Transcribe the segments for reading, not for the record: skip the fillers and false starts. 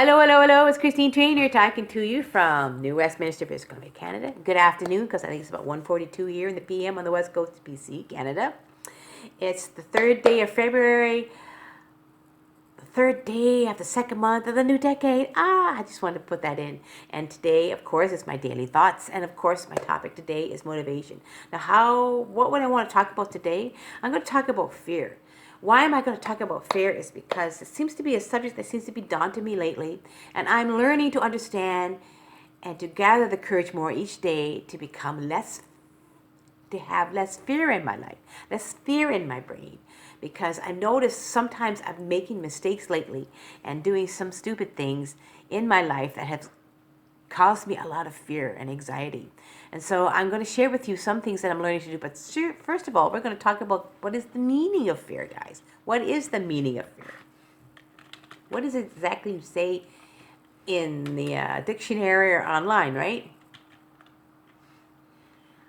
Hello, hello, hello. It's Christine Trainor talking to you from New Westminster, British Columbia, Canada. Good afternoon, because I think it's about 1:42 here in the PM on the west coast of BC, Canada. It's the third day of February, the third day of the second month of the new decade. I just wanted to put that in. And today, of course, is my daily thoughts. And of course, my topic today is motivation. Now, what would I want to talk about today? I'm going to talk about fear. Why am I going to talk about fear is because it seems to be a subject that seems to be daunting me lately, and I'm learning to understand and to gather the courage more each day to have less fear in my life, less fear in my brain, because I noticed sometimes I'm making mistakes lately and doing some stupid things in my life that have caused me a lot of fear and anxiety. And so I'm going to share with you some things that I'm learning to do. But first of all, we're going to talk about what is the meaning of fear, guys. What is the meaning of fear? What does it exactly say in the dictionary or online, right?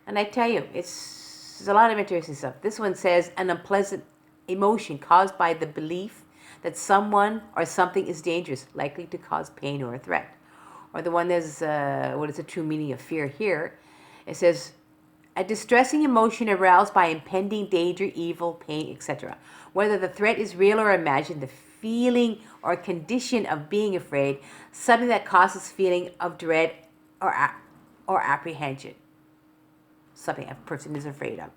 And I tell you, it's a lot of interesting stuff. This one says an unpleasant emotion caused by the belief that someone or something is dangerous, likely to cause pain or a threat. Or the one that's, what is the true meaning of fear here? It says, a distressing emotion aroused by impending danger, evil, pain, etc. Whether the threat is real or imagined, the feeling or condition of being afraid, something that causes feeling of dread or apprehension. Something a person is afraid of.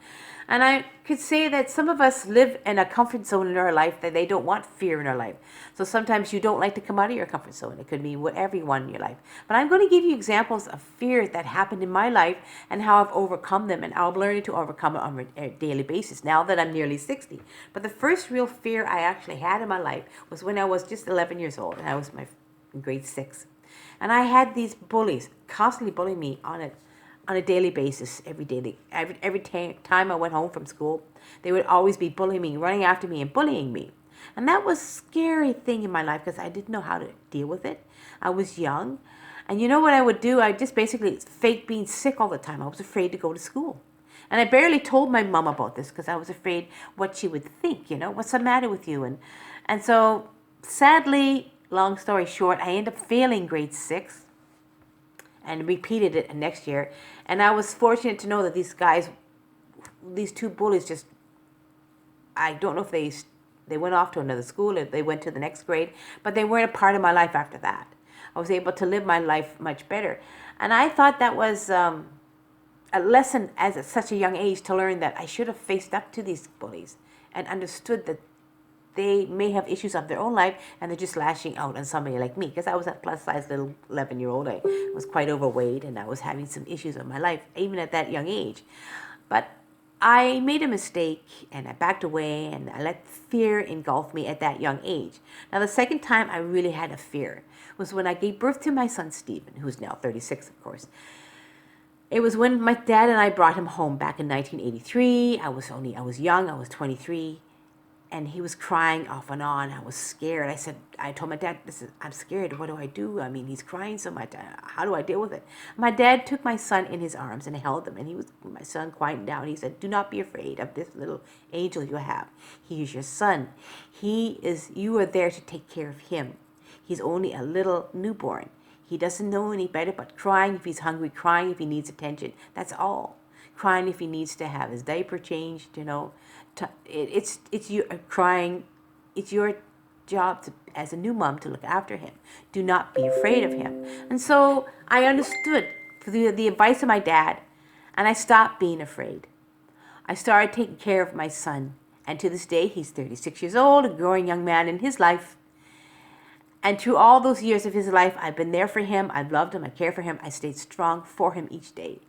And I could say that some of us live in a comfort zone in our life that they don't want fear in our life. So sometimes you don't like to come out of your comfort zone. It could be everyone in your life. But I'm going to give you examples of fears that happened in my life and how I've overcome them, and I'm learning to overcome it on a daily basis now that I'm nearly 60. But the first real fear I actually had in my life was when I was just 11 years old, and I was in grade 6. And I had these bullies constantly bullying me on a daily basis, every day. Every time I went home from school, they would always be bullying me, running after me and bullying me. And that was a scary thing in my life because I didn't know how to deal with it. I was young. And you know what I would do? I just basically fake being sick all the time. I was afraid to go to school. And I barely told my mom about this because I was afraid what she would think, what's the matter with you? And so sadly, long story short, I ended up failing grade 6 and repeated it next year. And I was fortunate to know that these two bullies I don't know if they went off to another school or they went to the next grade, but they weren't a part of my life after that. I was able to live my life much better. And I thought that was a lesson at such a young age to learn that I should have faced up to these bullies and understood that they may have issues of their own life and they're just lashing out on somebody like me, because I was a plus size little 11-year-old. I was quite overweight and I was having some issues in my life even at that young age. But I made a mistake and I backed away and I let fear engulf me at that young age. Now the second time I really had a fear was when I gave birth to my son Stephen, who's now 36, of course. It was when my dad and I brought him home back in 1983. I was young, I was 23. And he was crying off and on. I was scared. I told my dad, I'm scared. What do I do? I mean, he's crying so much. How do I deal with it? My dad took my son in his arms and held him. And my son quieted down. He said, do not be afraid of this little angel you have. He is your son. You are there to take care of him. He's only a little newborn. He doesn't know any better but crying if he's hungry, crying if he needs attention. That's all. Crying if he needs to have his diaper changed, It's you crying. It's your job as a new mom to look after him. Do not be afraid of him. And so I understood the advice of my dad, and I stopped being afraid. I started taking care of my son, and to this day he's 36 years old, a growing young man in his life. And through all those years of his life, I've been there for him. I've loved him. I care for him. I stayed strong for him each day.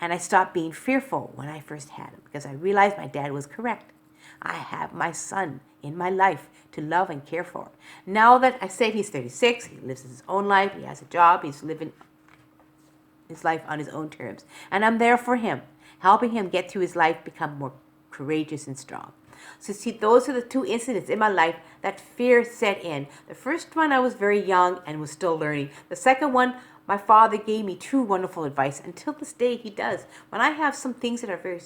And I stopped being fearful when I first had him because I realized my dad was correct. I have my son in my life to love and care for. Now that I say he's 36, he lives his own life, he has a job, he's living his life on his own terms. And I'm there for him, helping him get through his life, become more courageous and strong. So see, those are the two incidents in my life that fear set in. The first one, I was very young and was still learning. The second one, my father gave me true wonderful advice. Until this day, he does. When I have some things that are very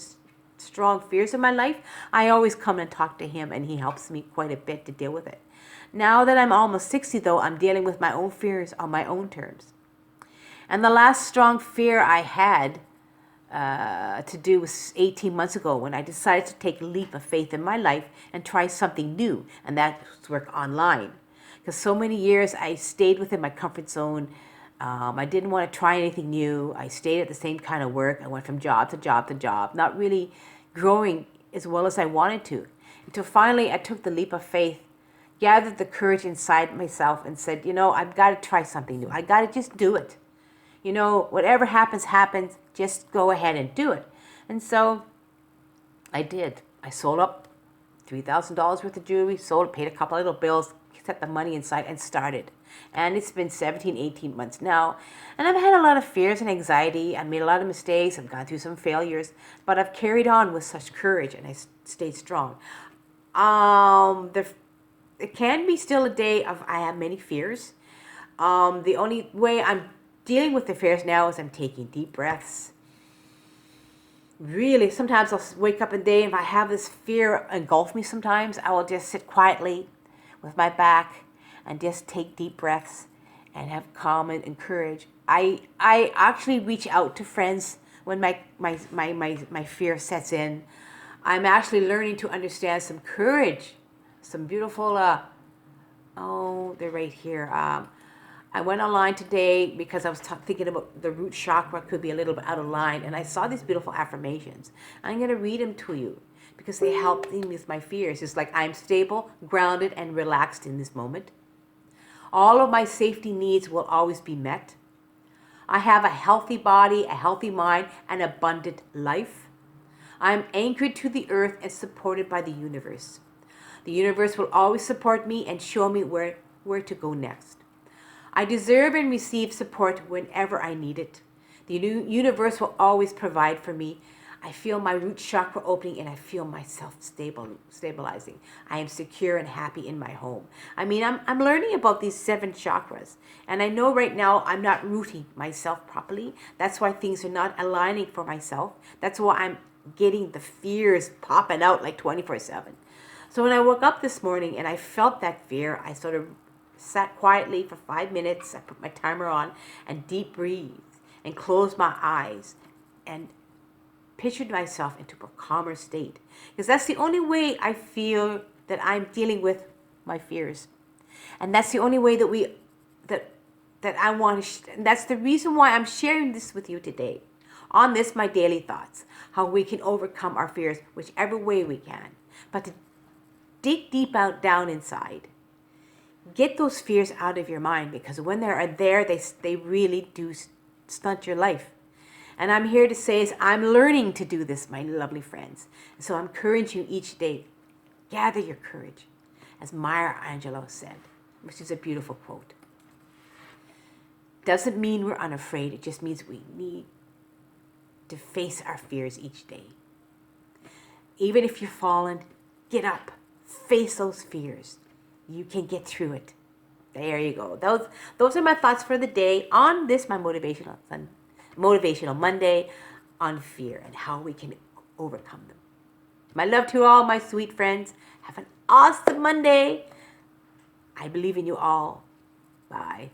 strong fears in my life, I always come and talk to him, and he helps me quite a bit to deal with it. Now that I'm almost 60, though, I'm dealing with my own fears on my own terms. And the last strong fear I had to do was 18 months ago when I decided to take a leap of faith in my life and try something new, and that was work online. Because so many years I stayed within my comfort zone. I didn't want to try anything new. I stayed at the same kind of work. I went from job to job to job, not really growing as well as I wanted to. Until finally I took the leap of faith, gathered the courage inside myself and said, I've got to try something new. I got to just do it. Whatever happens, happens. Just go ahead and do it. And so I did. I sold up $3,000 worth of jewelry, sold it, paid a couple of little bills, set the money inside and started. And it's been 17, 18 months now. And I've had a lot of fears and anxiety. I made a lot of mistakes. I've gone through some failures. But I've carried on with such courage and I stayed strong. It can be still a day of I have many fears. The only way I'm dealing with the fears now is I'm taking deep breaths. Really, sometimes I'll wake up in the day and if I have this fear engulf me sometimes, I will just sit quietly with my back and just take deep breaths and have calm and courage. I actually reach out to friends when my fear sets in. I'm actually learning to understand some courage, some beautiful, they're right here. I went online today because I was thinking about the root chakra could be a little bit out of line, and I saw these beautiful affirmations. I'm going to read them to you because they help me with my fears. It's like I'm stable, grounded, and relaxed in this moment. All of my safety needs will always be met. I have a healthy body, a healthy mind, an abundant life. I'm anchored to the earth and supported by the universe. The universe will always support me and show me where to go next. I deserve and receive support whenever I need it. The universe will always provide for me. I feel my root chakra opening and I feel myself stabilizing. I am secure and happy in my home. I'm learning about these 7 chakras. And I know right now I'm not rooting myself properly. That's why things are not aligning for myself. That's why I'm getting the fears popping out like 24/7. So when I woke up this morning and I felt that fear, I sort of sat quietly for 5 minutes. I put my timer on and deep breathed and closed my eyes and pictured myself into a calmer state. Because that's the only way I feel that I'm dealing with my fears. And that's the only way that I want to, and that's the reason why I'm sharing this with you today. On this, my daily thoughts, how we can overcome our fears, whichever way we can. But to dig deep down inside, get those fears out of your mind, because when they are there, they really do stunt your life. And I'm here to say is I'm learning to do this, my lovely friends. So I'm encouraging you each day, gather your courage, as Maya Angelou said, which is a beautiful quote. Doesn't mean we're unafraid. It just means we need to face our fears each day. Even if you've fallen, get up, face those fears. You can get through it. There you go. Those are my thoughts for the day on this, my motivational Monday, on fear and how we can overcome them. My love to all my sweet friends. Have an awesome Monday. I believe in you all. Bye.